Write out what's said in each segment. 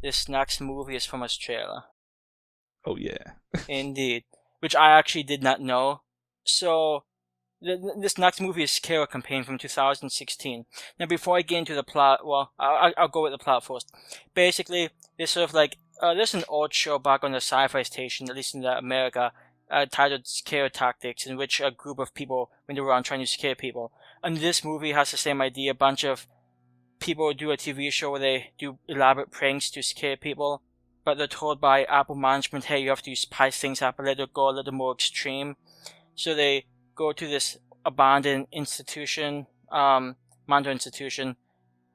this next movie is from Australia. Oh yeah. Indeed. Which I actually did not know. So, this next movie is Carol Campaign from 2016. Now, before I get into the plot, well, I'll go with the plot first. Basically, there's sort of like, there's an old show back on the sci-fi station, at least in America, titled Scare Tactics, in which a group of people went around trying to scare people. And this movie has the same idea. A bunch of people do a TV show where they do elaborate pranks to scare people, but they're told by Apple management, hey, you have to spice things up a little, go a little more extreme. So they go to this abandoned institution, mental institution,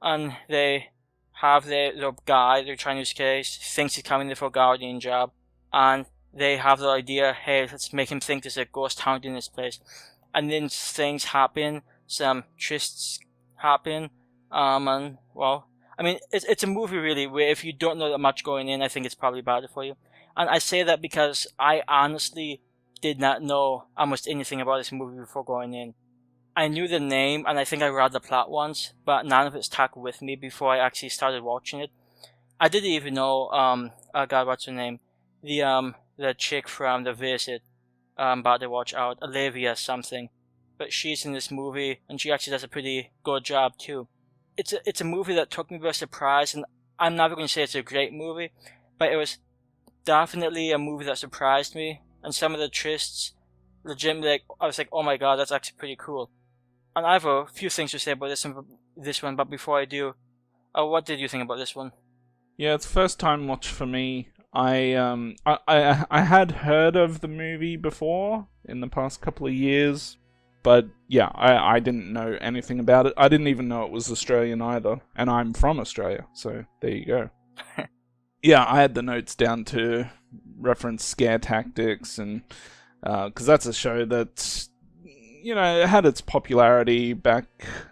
and they have their little guy they're trying to scare, thinks he's coming there for a guardian job, and they have the idea, hey, let's make him think there's a ghost haunting this place. And then things happen, some twists happen, and, well, I mean, it's a movie really where if you don't know that much going in, I think it's probably better for you. And I say that because I honestly did not know almost anything about this movie before going in. I knew the name and I think I read the plot once, but none of it stuck with me before I actually started watching it. I didn't even know, oh god, what's her name? The chick from The Visit, about to watch out, Olivia something. But she's in this movie and she actually does a pretty good job too. It's a movie that took me by surprise, and I'm never going to say it's a great movie, but it was definitely a movie that surprised me, and some of the twists, legitimately, like, I was like, oh my god, that's actually pretty cool. And I have a few things to say about this one, but before I do, what did you think about this one? Yeah, it's first time watch for me. I had heard of the movie before in the past couple of years, but yeah, I didn't know anything about it. I didn't even know it was Australian either, and I'm from Australia, so there you go. Yeah, I had the notes down to reference Scare Tactics, and because that's a show that it had its popularity back,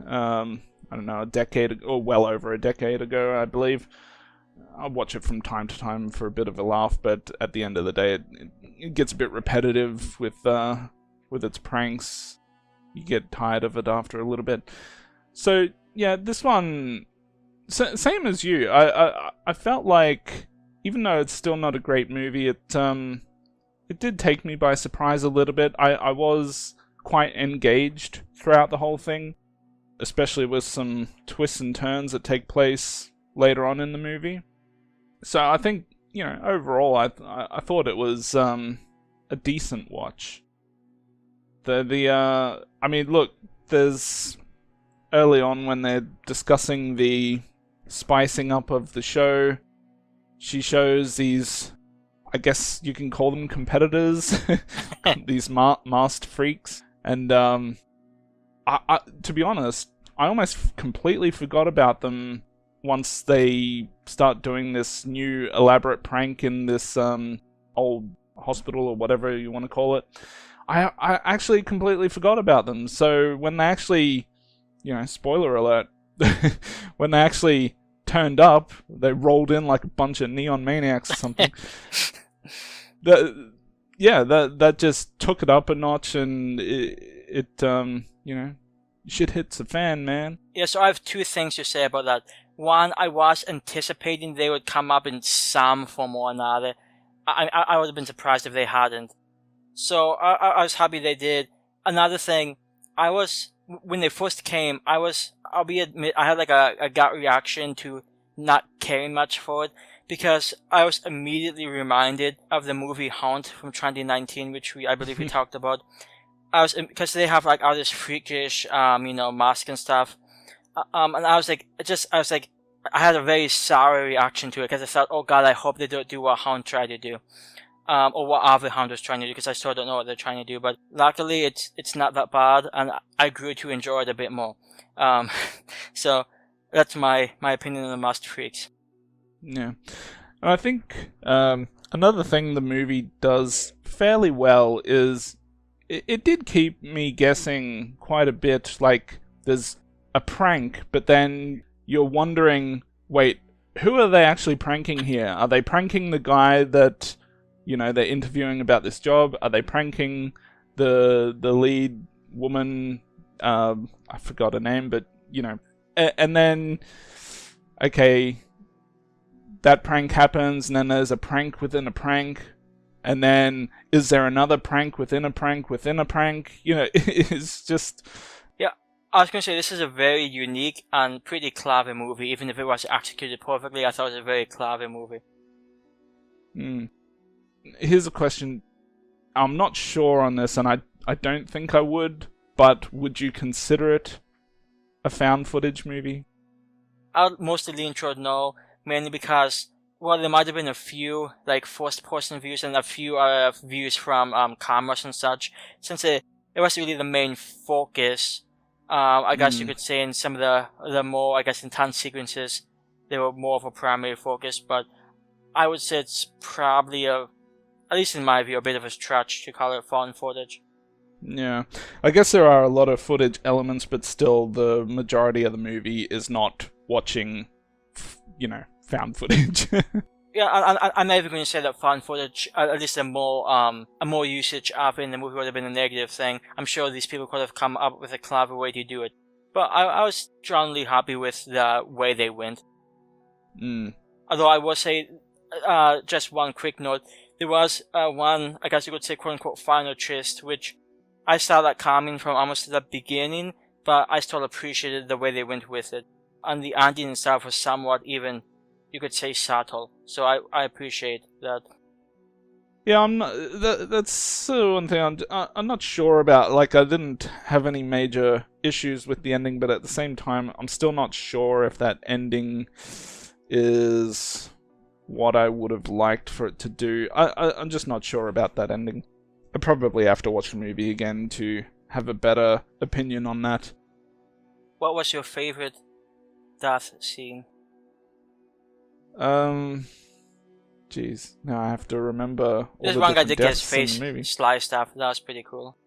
I don't know, a decade or well over a decade ago, I believe. I watch it from time to time for a bit of a laugh, but at the end of the day, it gets a bit repetitive with its pranks. You get tired of it after a little bit. So yeah, this one, same as you. I felt like, even though it's still not a great movie, it did take me by surprise a little bit. I was quite engaged throughout the whole thing, especially with some twists and turns that take place later on in the movie. So I think, overall, I thought it was a decent watch. I mean, look, there's early on when they're discussing the spicing up of the show, she shows these, I guess you can call them competitors, these masked freaks, and to be honest, I almost completely forgot about them once they start doing this new elaborate prank in this old hospital or whatever you want to call it. I actually completely forgot about them. So when they actually, spoiler alert, when they actually turned up, they rolled in like a bunch of neon maniacs or something. That just took it up a notch, and it shit hits the fan, man. Yeah, so I have two things to say about that. One, I was anticipating they would come up in some form or another. I would have been surprised if they hadn't. So I was happy they did. Another thing, when they first came, I'll admit, I had like a gut reaction to not caring much for it, because I was immediately reminded of the movie Haunt from 2019, which I believe we talked about. Because they have like all this freakish, mask and stuff. And I was like, I had a very sour reaction to it, because I thought, oh god, I hope they don't do what Hound tried to do. Or what other Hound was trying to do, because I still don't know what they're trying to do, but luckily it's not that bad, and I grew to enjoy it a bit more. So, that's my opinion on the Masked Freaks. Yeah. I think, another thing the movie does fairly well is, it did keep me guessing quite a bit. Like, there's a prank, but then you're wondering, wait, who are they actually pranking here? Are they pranking the guy that, they're interviewing about this job? Are they pranking the lead woman? I forgot her name, but, and then, okay, that prank happens, and then there's a prank within a prank, and then is there another prank within a prank within a prank? You know, it's just... Yeah, I was going to say, this is a very unique and pretty clever movie. Even if it was executed perfectly, I thought it was a very clever movie. Here's a question. I'm not sure on this, and I don't think I would, but would you consider it a found footage movie? I'll mostly lean toward no, mainly because, well, there might have been a few, like, first-person views and a few views from cameras and such. Since it was really the main focus, I guess you could say in some of the more, I guess, intense sequences, they were more of a primary focus, but I would say it's probably at least in my view, a bit of a stretch to call it found footage. Yeah. I guess there are a lot of footage elements, but still the majority of the movie is not watching, found footage. Yeah, I'm not even going to say that found footage, at least a more usage of it in the movie would have been a negative thing. I'm sure these people could have come up with a clever way to do it. But I was generally happy with the way they went. Although I will say, just one quick note, there was one, I guess you could say, quote-unquote, final twist, which I saw that coming from almost the beginning, but I still appreciated the way they went with it. And the ending itself was somewhat even, you could say, subtle. So I appreciate that. Yeah, I'm not, that's one thing I'm not sure about. Like, I didn't have any major issues with the ending, but at the same time, I'm still not sure if that ending is what I would have liked for it to do. I'm just not sure about that ending. I probably have to watch the movie again to have a better opinion on that. What was your favorite death scene? Jeez, now I have to remember all There's the one guy different that gets deaths in the movie. face sliced off. That was pretty cool.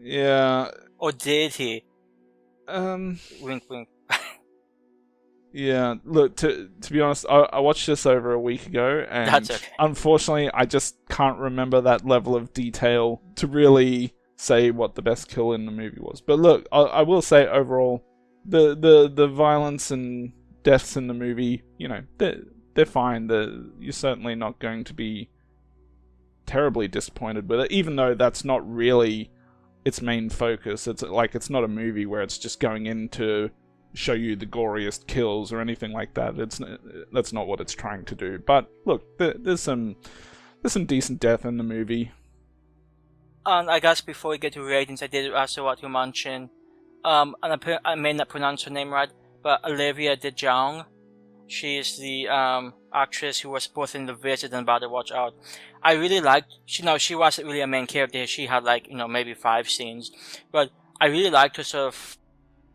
Yeah. Or did he? Wink, wink. Yeah, look, to be honest, I watched this over a week ago, and That's okay. Unfortunately, I just can't remember that level of detail to really say what the best kill in the movie was. But look, I will say overall, the violence and deaths in the movie, they're fine. You're certainly not going to be terribly disappointed with it, even though that's not really its main focus. It's not a movie where it's just going in to show you the goriest kills or anything like that. That's not what it's trying to do. But look, there's some decent death in the movie. And I guess before we get to ratings, I did also want to mention, and I may not pronounce her name right, but Olivia de Jong. She is the actress who was both in The Visit and Better Watch Out. I really liked. She wasn't really a main character. She had maybe 5 scenes, but I really liked her sort of.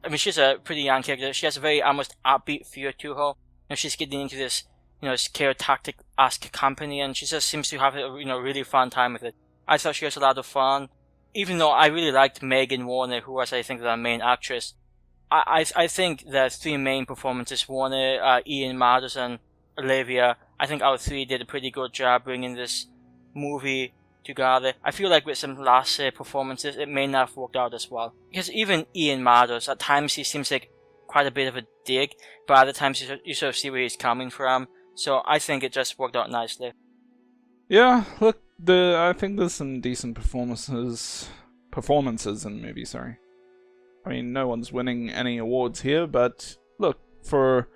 I mean, she's a pretty young character. She has a very almost upbeat feel to her. She's getting into this, scare tactic-esque company, and she just seems to have a, really fun time with it. I thought she was a lot of fun. Even though I really liked Megan Warner, who was, I think, the main actress. I think the 3 main performances, Warner, Ian Mathers, and Olivia, I think our 3 did a pretty good job bringing this movie together. I feel like with some last performances, it may not have worked out as well. Because even Ian Mathers, at times he seems like quite a bit of a dick, but other times you sort of see where he's coming from. So I think it just worked out nicely. Yeah, look, I think there's some decent performances in the movie, sorry. I mean, no one's winning any awards here, but look, for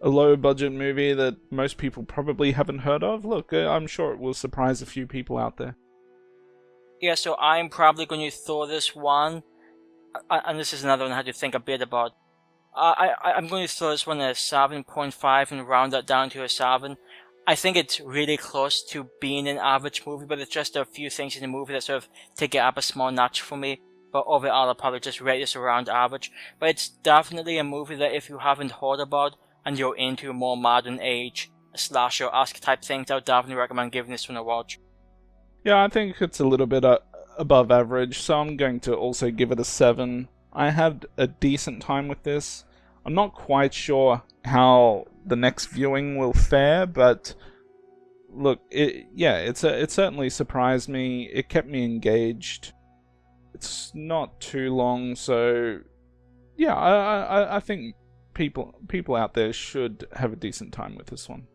a low-budget movie that most people probably haven't heard of, look, I'm sure it will surprise a few people out there. Yeah, so I'm probably going to throw this one, and this is another one I had to think a bit about. I'm going to throw this one at 7.5 and round that down to a 7. I think it's really close to being an average movie, but it's just a few things in the movie that sort of take it up a small notch for me. But overall, I'll probably just rate this around average. But it's definitely a movie that if you haven't heard about, and you're into more modern age, slasher-esque type things, I would definitely recommend giving this one a watch. Yeah, I think it's a little bit above average, so I'm going to also give it a 7. I had a decent time with this. I'm not quite sure how the next viewing will fare, but look, it certainly surprised me. It kept me engaged. It's not too long, so yeah, I think people out there should have a decent time with this one.